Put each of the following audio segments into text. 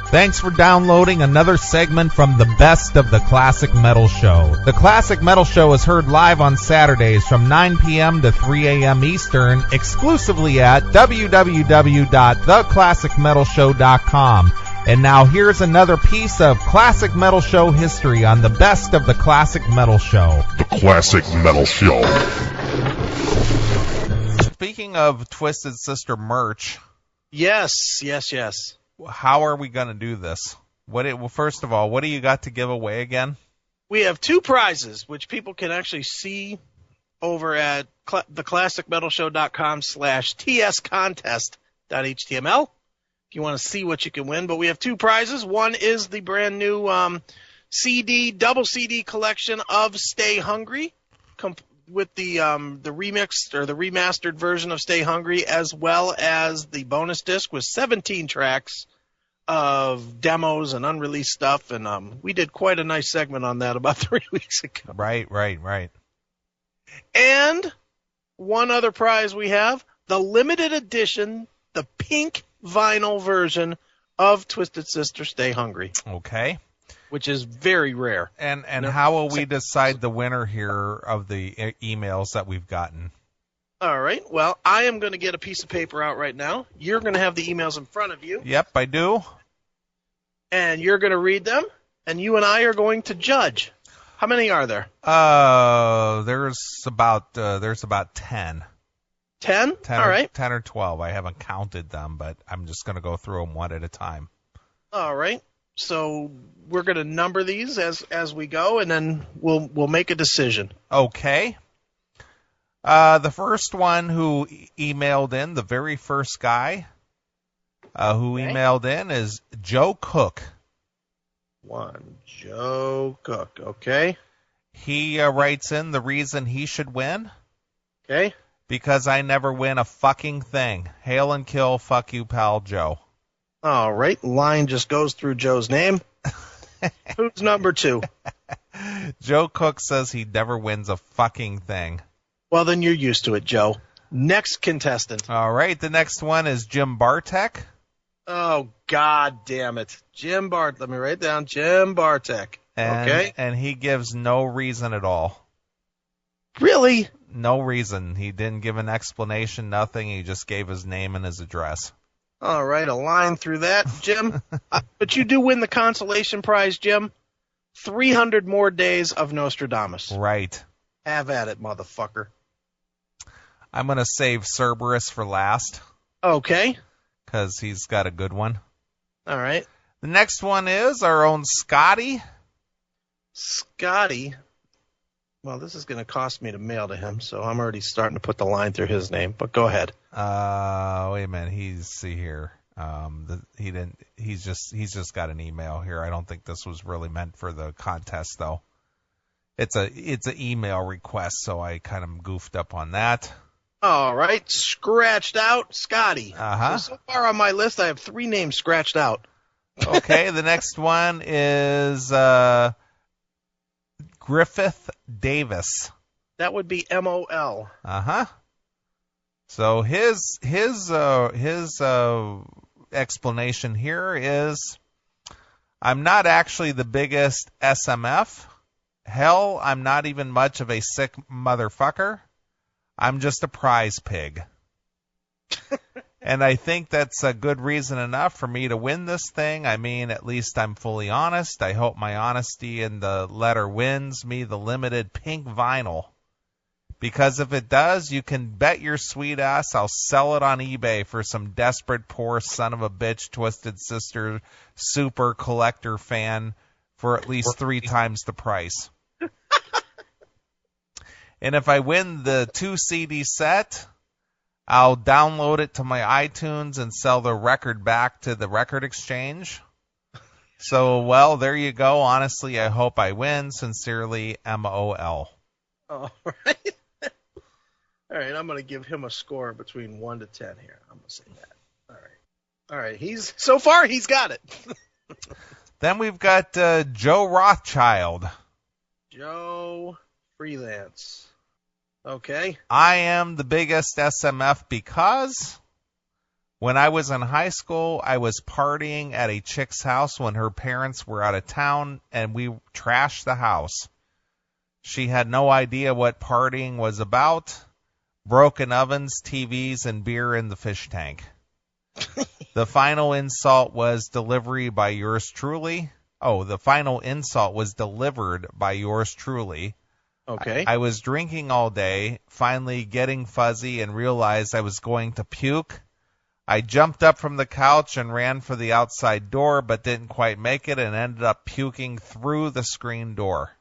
Thanks for downloading another segment from the Best of the Classic Metal Show. The Classic Metal Show is heard live on Saturdays from 9 p.m. to 3 a.m. Eastern, exclusively at www.theclassicmetalshow.com. And now here's another piece of Classic Metal Show history on the Best of the Classic Metal Show. The Classic Metal Show. Speaking of Twisted Sister merch... Yes. How are we going to do this? First of all, what do you got to give away again? We have two prizes, which people can actually see over at theclassicmetalshow.com/tscontest.html if you want to see what you can win. But we have two prizes. One is the brand new double CD collection of Stay Hungry, with the remixed or the remastered version of Stay Hungry, as well as the bonus disc with 17 tracks of demos and unreleased stuff. And we did quite a nice segment on that about 3 weeks ago. Right. And one other prize we have, the limited edition, the pink vinyl version of Twisted Sister Stay Hungry. Okay. Which is very rare. And how will we decide the winner here of the emails that we've gotten? All right. Well, I am going to get a piece of paper out right now. You're going to have the emails in front of you. Yep, I do. And you're going to read them, and you and I are going to judge. How many are there? There's about 10. 10? All right. 10 or 12. I haven't counted them, but I'm just going to go through them one at a time. All right. So we're going to number these as we go, and then we'll make a decision. Okay. The first one who emailed in, the very first guy emailed in is Joe Cook. Joe Cook. Okay. He writes in the reason he should win. Okay. Because I never win a fucking thing. Hail and kill, fuck you, pal, Joe. All right. Line just goes through Joe's name. Who's number two? Joe Cook says he never wins a fucking thing. Well, then you're used to it, Joe. Next contestant. All right. The next one is Jim Bartek. Oh, God damn it. Jim Bartek. Let me write down Jim Bartek. Okay. And he gives no reason at all. Really? No reason. He didn't give an explanation, nothing. He just gave his name and his address. All right, a line through that, Jim. But you do win the consolation prize, Jim. 300 more days of Nostradamus. Right. Have at it, motherfucker. I'm going to save Cerberus for last. Okay. Because he's got a good one. All right. The next one is our own Scotty. Scotty. Well, this is going to cost me to mail to him, so I'm already starting to put the line through his name. But go ahead. Wait a minute. See here. He's just got an email here. I don't think this was really meant for the contest, though. It's an email request, so I kind of goofed up on that. All right. Scratched out, Scotty. Uh-huh. So far on my list, I have 3 names scratched out. Okay. The next one is Griffith Davis. That would be MOL. Uh-huh. So his explanation here is, I'm not actually the biggest SMF. Hell, I'm not even much of a sick motherfucker. I'm just a prize pig. And I think that's a good reason enough for me to win this thing. I mean, at least I'm fully honest. I hope my honesty in the letter wins me the limited pink vinyl. Because if it does, you can bet your sweet ass I'll sell it on eBay for some desperate poor son of a bitch Twisted Sister super collector fan for at least 3 times the price. And if I win the 2 CD set, I'll download it to my iTunes and sell the record back to the record exchange. So, well, there you go. Honestly, I hope I win. Sincerely, MOL. All right. All right, I'm going to give him a score between 1 to 10 here. I'm going to say that. All right. So far, he's got it. Then we've got Joe Rothschild. Joe Freelance. Okay. I am the biggest SMF because When I was in high school, I was partying at a chick's house when her parents were out of town, and we trashed the house. She had no idea what partying was about. Broken ovens, TVs, and beer in the fish tank. The final insult was delivery by yours truly. Oh, the final insult was delivered by yours truly. Okay. I was drinking all day, finally getting fuzzy, and realized I was going to puke. I jumped up from the couch and ran for the outside door, but didn't quite make it and ended up puking through the screen door.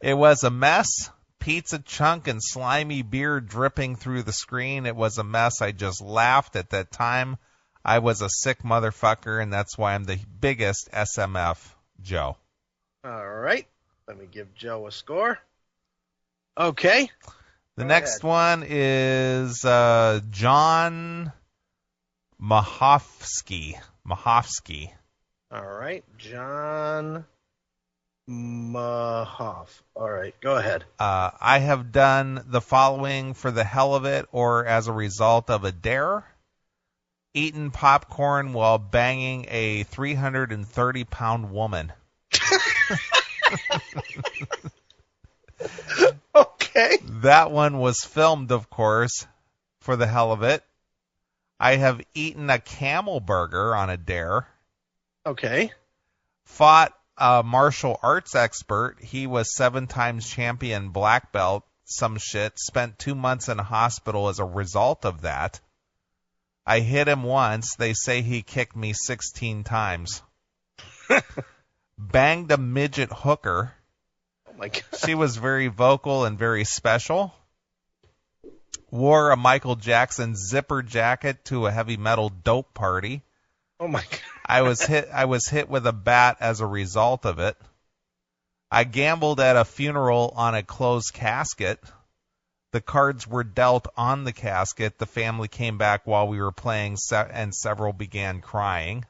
It was a mess. Pizza chunk and slimy beer dripping through the screen. It was a mess. I just laughed at that time. I was a sick motherfucker, and that's why I'm the biggest SMF, Joe. All right. Let me give Joe a score. Okay. The next one is John Mahofsky. All right. John Mahoff. All right. Go ahead. I have done the following for the hell of it or as a result of a dare. Eaten popcorn while banging a 330-pound woman. Okay. That one was filmed, of course, for the hell of it. I have eaten a camel burger on a dare. Okay. Fought a martial arts expert. He was 7-time champion black belt, some shit. Spent 2 months in a hospital as a result of that. I hit him once. They say he kicked me 16 times. Banged a midget hooker. Oh my God. She was very vocal and very special. Wore a Michael Jackson zipper jacket to a heavy metal dope party. Oh my God. I was hit with a bat as a result of it. I gambled at a funeral on a closed casket. The cards were dealt on the casket. The family came back while we were playing, and several began crying.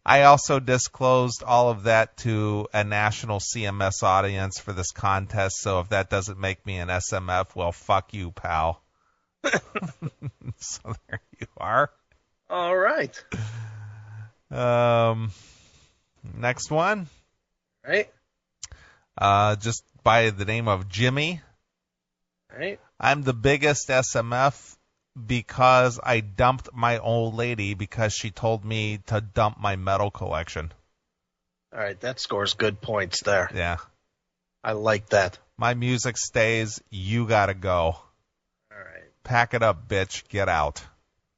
I also disclosed all of that to a national CMS audience for this contest, so if that doesn't make me an SMF, well, fuck you, pal. So there you are. All right. Next one. Right. Just by the name of Jimmy. Right. I'm the biggest SMF because I dumped my old lady because she told me to dump my metal collection. All right. That scores good points there. Yeah. I like that. My music stays. You gotta go. All right. Pack it up, bitch. Get out.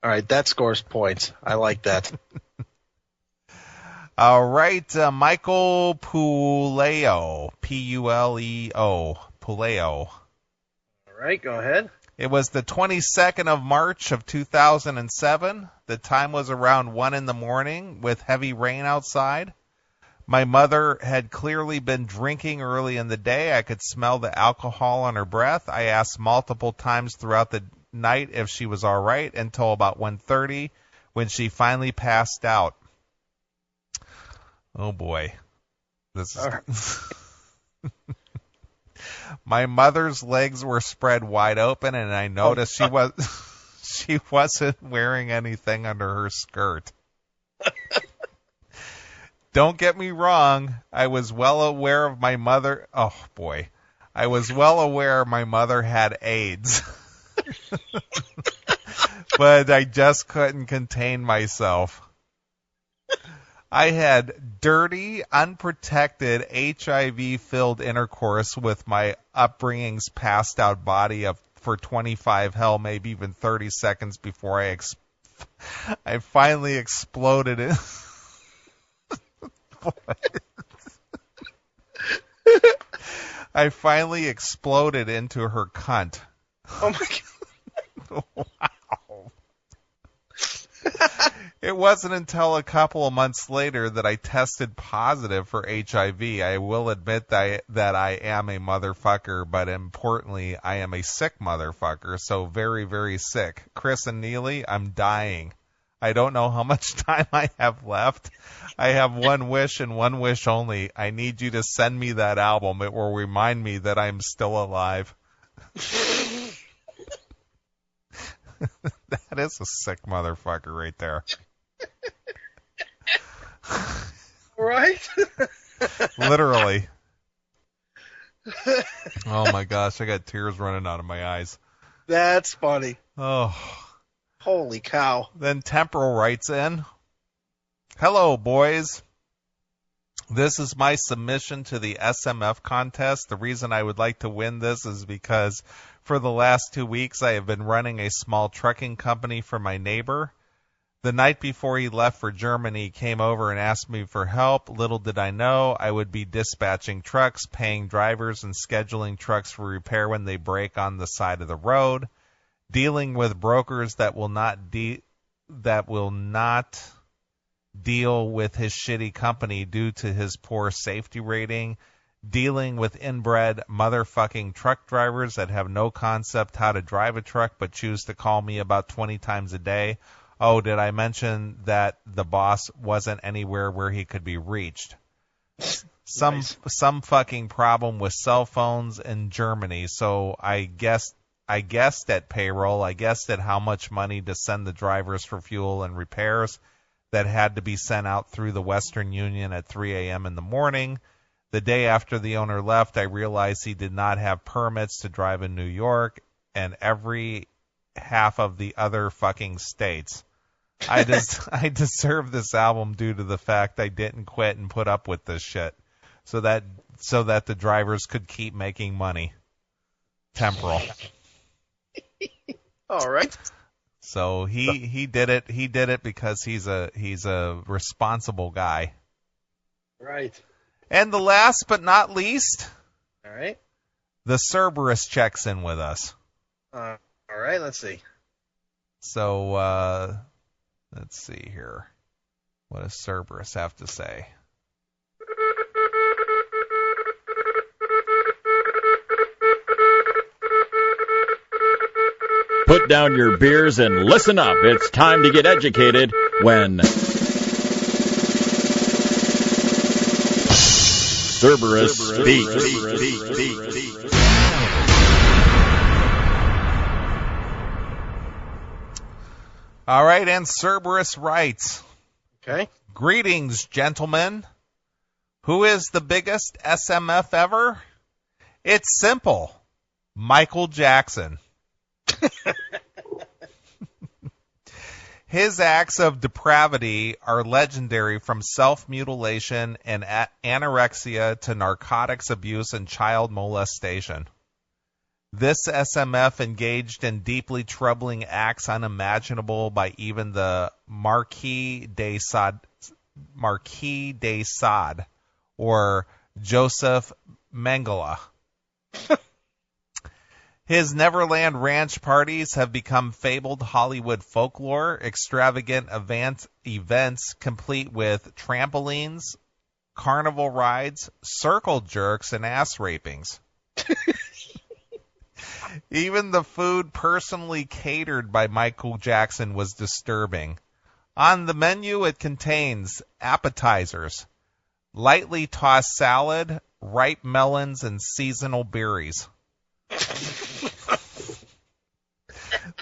All right. That scores points. I like that. All right. Michael Puleo. Puleo. Puleo. All right. Go ahead. It was the 22nd of March of 2007. The time was around 1 in the morning with heavy rain outside. My mother had clearly been drinking early in the day. I could smell the alcohol on her breath. I asked multiple times throughout the night if she was all right until about 1:30 when she finally passed out. Oh, boy. This is... Right. My mother's legs were spread wide open, and I noticed she wasn't wearing anything under her skirt. Don't get me wrong. I was well aware of my mother. Oh, boy. I was well aware my mother had AIDS. But I just couldn't contain myself. I had dirty, unprotected, HIV-filled intercourse with my upbringing's passed-out body for 25, hell, maybe even 30 seconds before I finally exploded. I finally exploded into her cunt. Oh, my God. Wow. It wasn't until a couple of months later that I tested positive for HIV. I will admit that I am a motherfucker, but importantly, I am a sick motherfucker, so very, very sick. Chris and Neeley, I'm dying. I don't know how much time I have left. I have one wish and one wish only. I need you to send me that album. It will remind me that I'm still alive. That is a sick motherfucker right there. Right? Literally. Oh my gosh, I got tears running out of my eyes. That's funny. Oh. Holy cow. Then Temporal writes in, "Hello, boys. This is my submission to the SMF contest. The reason I would like to win this is because for the last 2 weeks I have been running a small trucking company for my neighbor. The night before he left for Germany, he came over and asked me for help. Little did I know I would be dispatching trucks, paying drivers, and scheduling trucks for repair when they break on the side of the road, dealing with brokers that will not deal with his shitty company due to his poor safety rating, dealing with inbred motherfucking truck drivers that have no concept how to drive a truck but choose to call me about 20 times a day. Oh, did I mention that the boss wasn't anywhere where he could be reached? Some fucking problem with cell phones in Germany. So I guessed at payroll. I guessed at how much money to send the drivers for fuel and repairs that had to be sent out through the Western Union at 3 a.m. in the morning. The day after the owner left, I realized he did not have permits to drive in New York and every half of the other fucking states. I deserve this album due to the fact I didn't quit and put up with this shit, so that the drivers could keep making money. Temporal. All right. So he did it. He did it because he's a responsible guy. Right. And the last but not least, all right, the Cerberus checks in with us. All right. Let's see. So let's see here. What does Cerberus have to say? Put down your beers and listen up. It's time to get educated when Cerberus speaks. All right, and Cerberus writes, okay. Greetings, gentlemen. Who is the biggest SMF ever? It's simple. Michael Jackson. His acts of depravity are legendary, from self-mutilation and anorexia to narcotics abuse and child molestation. This SMF engaged in deeply troubling acts unimaginable by even the Marquis de Sade or Joseph Mengele. His Neverland Ranch parties have become fabled Hollywood folklore, extravagant events complete with trampolines, carnival rides, circle jerks, and ass rapings. Even the food personally catered by Michael Jackson was disturbing. On the menu, it contains appetizers, lightly tossed salad, ripe melons, and seasonal berries.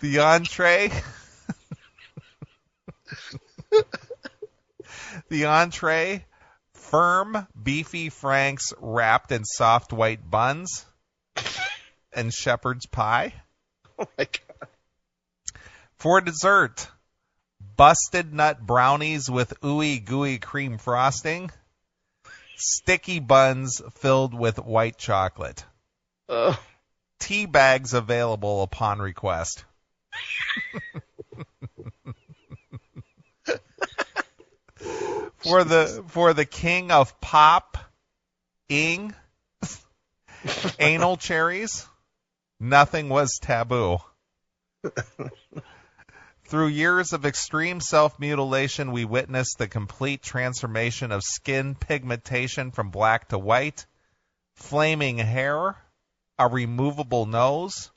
The entree, firm, beefy franks wrapped in soft white buns and shepherd's pie. Oh my God. For dessert, busted nut brownies with ooey gooey cream frosting, sticky buns filled with white chocolate. Tea bags available upon request. For the king of pop, anal cherries, nothing was taboo. Through years of extreme self-mutilation, we witnessed the complete transformation of skin pigmentation from black to white, flaming hair, a removable nose,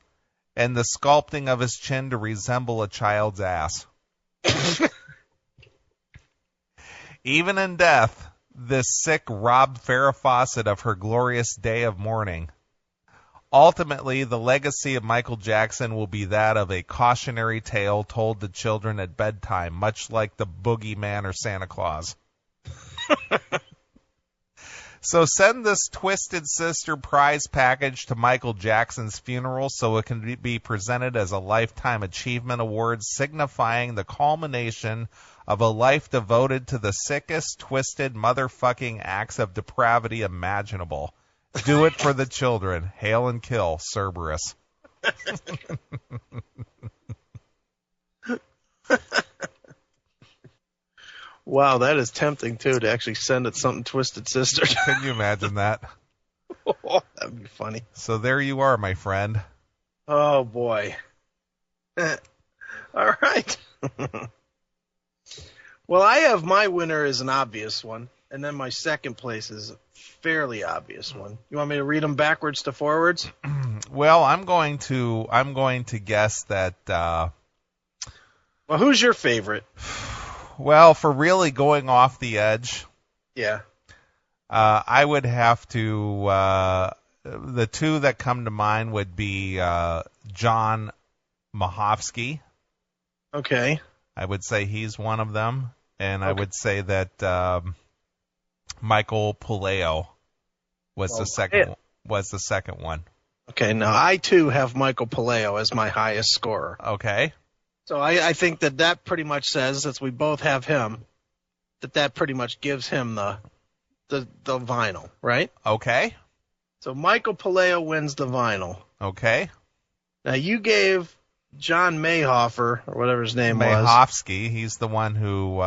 and the sculpting of his chin to resemble a child's ass. Even in death, this sick robbed Farrah Fawcett of her glorious day of mourning. Ultimately, the legacy of Michael Jackson will be that of a cautionary tale told to children at bedtime, much like the Boogeyman or Santa Claus. So send this Twisted Sister prize package to Michael Jackson's funeral so it can be presented as a Lifetime Achievement Award, signifying the culmination of a life devoted to the sickest, twisted, motherfucking acts of depravity imaginable. Do it for the children. Hail and kill, Cerberus. Wow, that is tempting, too, to actually send it something Twisted Sister. Can you imagine that? Oh, that would be funny. So there you are, my friend. Oh, boy. All right. Well, I have my winner as an obvious one, and then my second place is a fairly obvious one. You want me to read them backwards to forwards? Well, I'm going to guess that. Well, who's your favorite? Well, for really going off the edge, Yeah. I would have to. The two that come to mind would be John Mahovsky. Okay. I would say he's one of them, and I would say that Michael Puleo was the second one. Okay, now I too have Michael Puleo as my highest scorer. Okay. So I think that pretty much says, since we both have him, that pretty much gives him the vinyl, right? Okay. So Michael Puleo wins the vinyl. Okay. Now you gave John Mayhofer, or whatever his name was. Mahovsky, he's the one who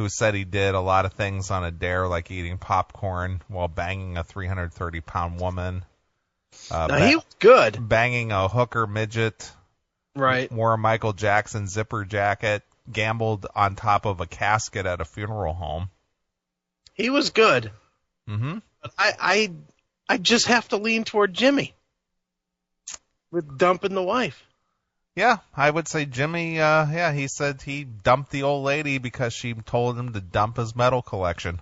said he did a lot of things on a dare, like eating popcorn while banging a 330-pound woman. Now he was good. Banging a hooker midget. Right. Wore a Michael Jackson zipper jacket. Gambled on top of a casket at a funeral home. He was good. Mm-hmm. But I just have to lean toward Jimmy with dumping the wife. Yeah, I would say Jimmy, he said he dumped the old lady because she told him to dump his metal collection.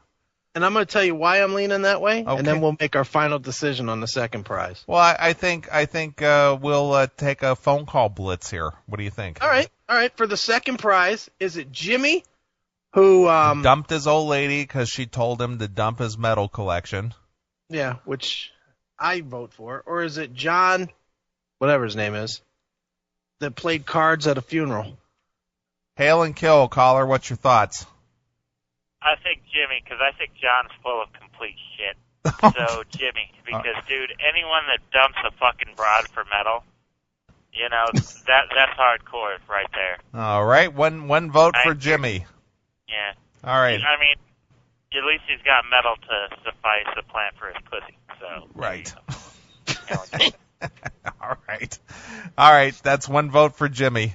And I'm going to tell you why I'm leaning that way, Okay. and then we'll make our final decision on the second prize. Well, I think we'll take a phone call blitz here. What do you think? All right. For the second prize, is it Jimmy who dumped his old lady because she told him to dump his metal collection? Yeah, which I vote for. Or is it John, whatever his name is, that played cards at a funeral? Hail and kill, caller. What's your thoughts? I think Jimmy, because I think John's full of complete shit. So Jimmy, because dude, anyone that dumps a fucking broad for metal, that's hardcore right there. All right, one vote for Jimmy. Yeah. All right. I mean, at least he's got metal to suffice a plant for his pussy. So. Right. All right. That's one vote for Jimmy.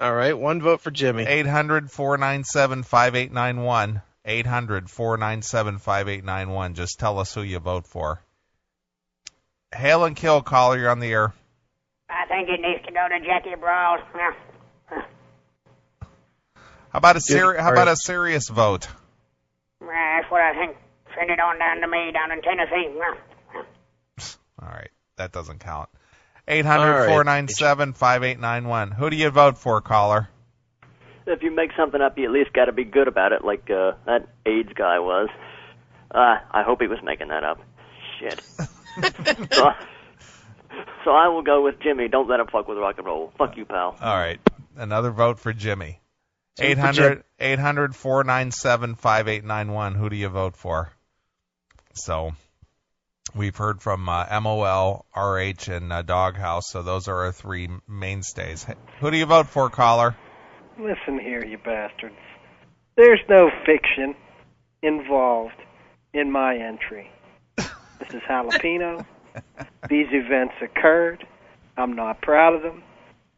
All right, one vote for Jimmy. 800-497-5891. 800-497-5891. Just tell us who you vote for. Hail and kill, caller. You're on the air. I think it needs to go to Jackie Brawls. How about a serious vote? That's what I think. Send it on down to me down in Tennessee. All right, that doesn't count. 800-497-5891. Who do you vote for, caller? If you make something up, you at least got to be good about it, like that AIDS guy was. I hope he was making that up. Shit. So I will go with Jimmy. Don't let him fuck with rock and roll. Fuck you, pal. All right. Another vote for Jimmy. 800-497-5891. Who do you vote for? So we've heard from MOL, RH, and Doghouse, so those are our three mainstays. Who do you vote for, caller? Listen here, you bastards. There's no fiction involved in my entry. This is Jalapeno. These events occurred. I'm not proud of them,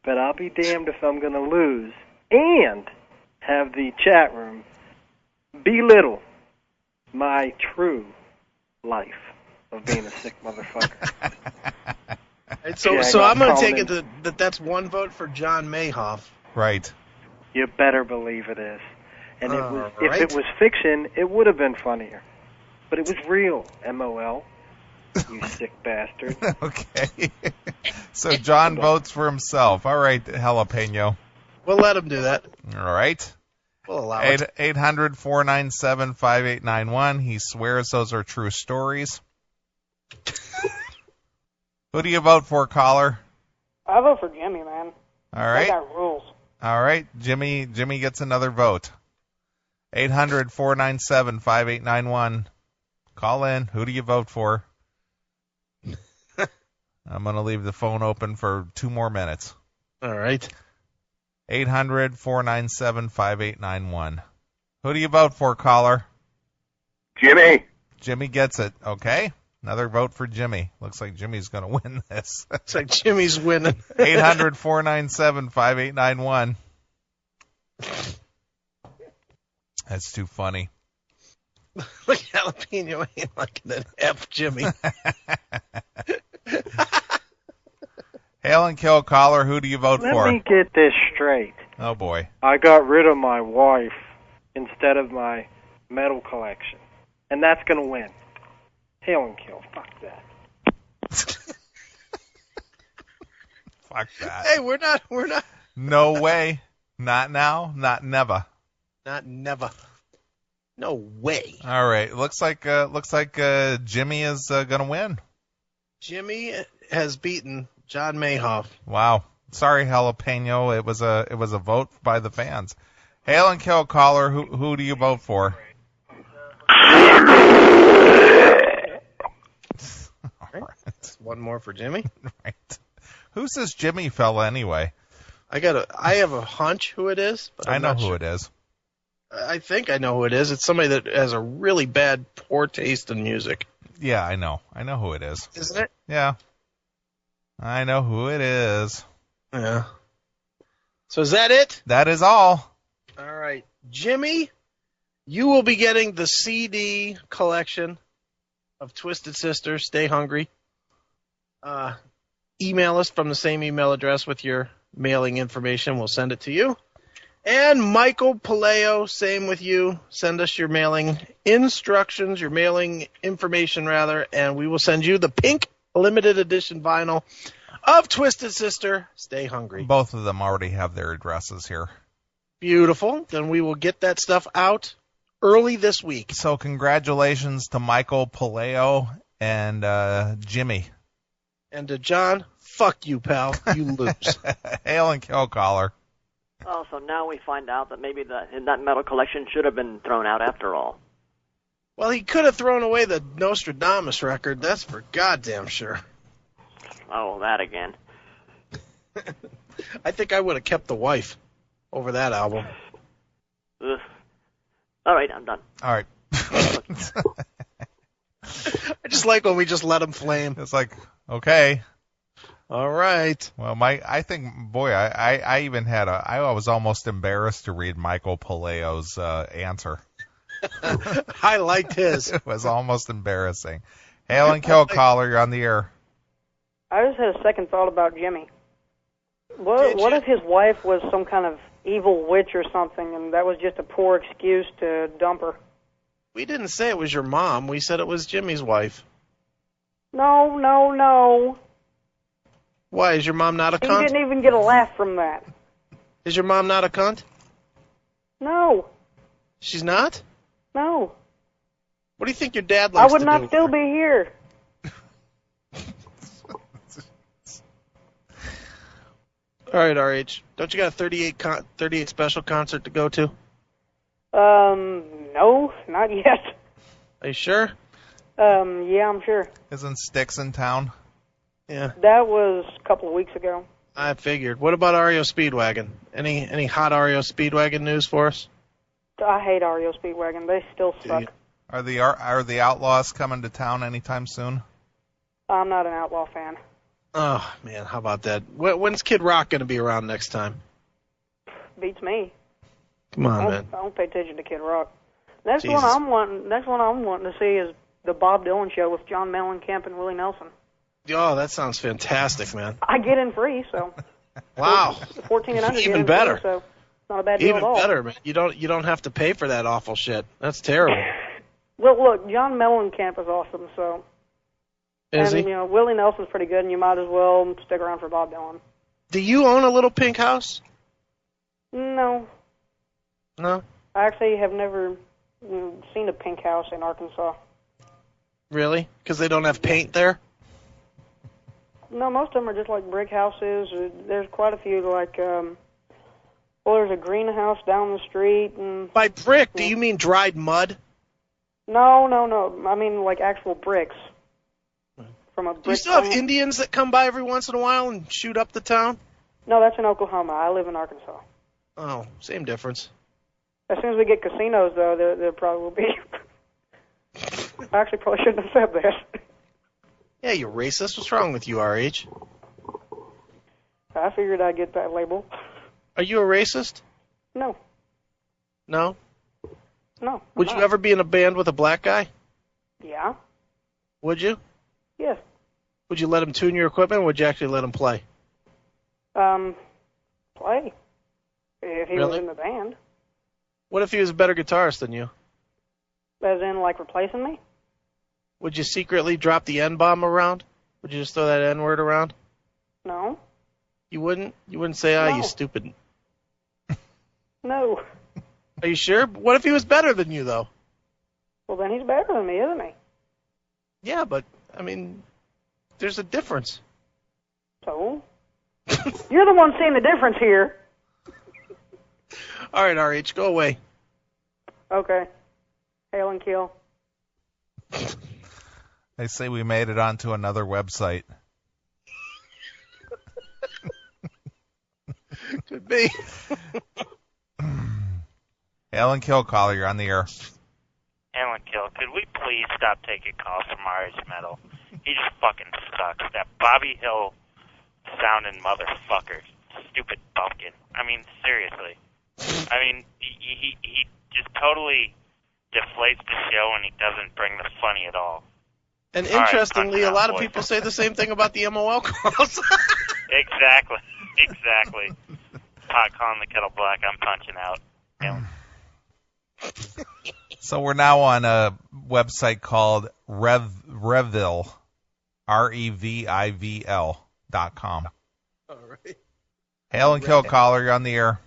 but I'll be damned if I'm going to lose and have the chat room belittle my true life of being a sick motherfucker. So I'm going to take it that's one vote for John Mayhoff. Right. You better believe it is. And if it was fiction, it would have been funnier. But it was real, MOL. you sick bastard. Okay. So John votes for himself. All right, Jalapeno. We'll let him do that. All right. We'll allow it. 800-497-5891. He swears those are true stories. Who do you vote for, caller? I vote for Jimmy, man. All right. They got rules. All right. Jimmy gets another vote. 800-497-5891. Call in. Who do you vote for? I'm going to leave the phone open for 2 more minutes. All right. 800-497-5891. Who do you vote for, caller? Jimmy. Jimmy gets it. Okay. Another vote for Jimmy. Looks like Jimmy's going to win this. Looks like Jimmy's winning. 800-497-5891. That's too funny. Look, Jalapeno ain't liking that F Jimmy. Hail and kill, caller. Who do you vote for? Let me get this straight. Oh, boy. I got rid of my wife instead of my medal collection. And that's going to win. Hail and kill. Fuck that. Fuck that. Hey, we're not. No way. Not now. Not never. Not never. No way. All right. Looks like Jimmy is going to win. Jimmy has beaten John Mayhoff. Wow. Sorry, Jalapeno. It was a vote by the fans. Hail and kill, caller. Who do you vote for? All right. One more for Jimmy. Right. Who's this Jimmy fella anyway? I have a hunch who it is. But I know who it is. I think I know who it is. It's somebody that has a really bad, poor taste in music. Yeah, I know. I know who it is. Isn't it? Yeah. I know who it is. Yeah. So is that it? That is all. All right. Jimmy, you will be getting the CD collection of Twisted Sister, Stay Hungry. Email us from the same email address with your mailing information. We'll send it to you. And Michael Paleo, same with you. Send us your mailing instructions, your mailing information, rather, and we will send you the pink limited edition vinyl of Twisted Sister, Stay Hungry. Both of them already have their addresses here. Beautiful. Then we will get that stuff out early this week. So congratulations to Michael Paleo and Jimmy. And to John, fuck you, pal. You lose. Hail and kill, caller. Oh, so now we find out that maybe that medal collection should have been thrown out after all. Well, he could have thrown away the Nostradamus record. That's for goddamn sure. Oh, that again. I think I would have kept the wife over that album. Ugh. All right, I'm done. All right. I just like when we just let them flame. It's like, okay. All right. Well, I think, boy, I even had I was almost embarrassed to read Michael Paleo's answer. I liked his. It was almost embarrassing. Hail and kill, caller. You're on the air. I just had a second thought about Jimmy. What if his wife was some kind of evil witch or something, and that was just a poor excuse to dump her? We didn't say it was your mom. We said it was Jimmy's wife. No. Why? Is your mom not a He cunt? didn't even get a laugh from that. Is your mom not a cunt? No. She's not? No. What do you think your dad likes I would to not do? still be here. All right, RH. Don't you got a 38 special concert to go to? No, not yet. Are you sure? Yeah, I'm sure. Isn't Styx in town? Yeah. That was a couple of weeks ago. I figured. What about REO Speedwagon? Any hot REO Speedwagon news for us? I hate REO Speedwagon. They still suck. Are the Outlaws coming to town anytime soon? I'm not an Outlaw fan. Oh, man, how about that? When's Kid Rock going to be around next time? Beats me. Come on, man. I don't pay attention to Kid Rock. Next Jesus. one I'm wanting to see is the Bob Dylan show with John Mellencamp and Willie Nelson. Oh, that sounds fantastic, man. I get in free, so Wow. 14 and under. Even get in better. Free, so it's not a bad deal Even at all. better, man. You don't have to pay for that awful shit. That's terrible. Well, look, John Mellencamp is awesome, so Is and, he? Willie Nelson's pretty good, and you might as well stick around for Bob Dylan. Do you own a little pink house? No. No? I actually have never seen a pink house in Arkansas. Really? Because they don't have paint there? No, most of them are just like brick houses. There's quite a few there's a greenhouse down the street. And By brick, do you mean dried mud? No. I mean like actual bricks. From a brick Do you still have plant. Indians that come by every once in a while and shoot up the town? No, that's in Oklahoma. I live in Arkansas. Oh, same difference. As soon as we get casinos, though, there probably will be. I actually probably shouldn't have said that. Yeah, you racist. What's wrong with you, RH? I figured I'd get that label. Are you a racist? No. No? No. Would you ever be in a band with a black guy? Yeah. Would you? Yes. Would you let him tune your equipment, or would you actually let him play? Play. If he was Really? in the band. What if he was a better guitarist than you? As in, like, replacing me? Would you secretly drop the N-bomb around? Would you just throw that N-word around? No. You wouldn't? You wouldn't say, No. you stupid. No. Are you sure? What if he was better than you, though? Well, then he's better than me, isn't he? Yeah, but, I mean, there's a difference. So? You're the one seeing the difference here. All right, RH, go away. Okay. Hail and kill. They say we made it onto another website. Could be. Alan Kill, caller, you're on the air. Alan Kill, could we please stop taking calls from RH Metal? He just fucking sucks. That Bobby Hill sounding motherfucker. Stupid bumpkin. I mean, seriously. I mean, he just totally deflates the show and he doesn't bring the funny at all. And All right, interestingly, punch a lot out, of boys. people say the same thing about the MOL calls. Exactly. Pot calling the kettle black. I'm punching out. Alan. So we're now on a website called Revivil, REVIVL.com. All right. Hail and Kill, caller, you're on the air.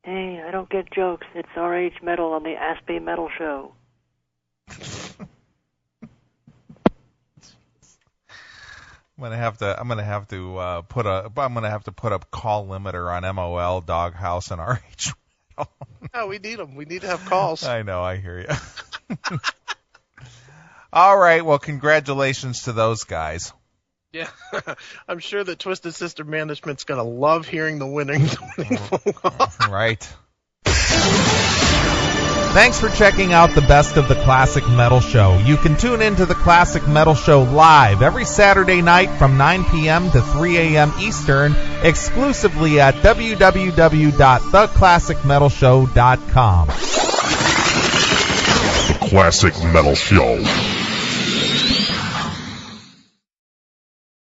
Hey, I don't get jokes. It's RH Metal on the Aspie Metal Show. I'm gonna have to put a call limiter on MOL, Doghouse, and RH. No, we need them. We need to have calls. I know, I hear you. All right, well, congratulations to those guys. Yeah, I'm sure that Twisted Sister Management's going to love hearing the winning phone call. Right. Thanks for checking out the Best of the Classic Metal Show. You can tune into the Classic Metal Show live every Saturday night from 9 p.m. to 3 a.m. Eastern, exclusively at www.theclassicmetalshow.com. Classic Metal Show.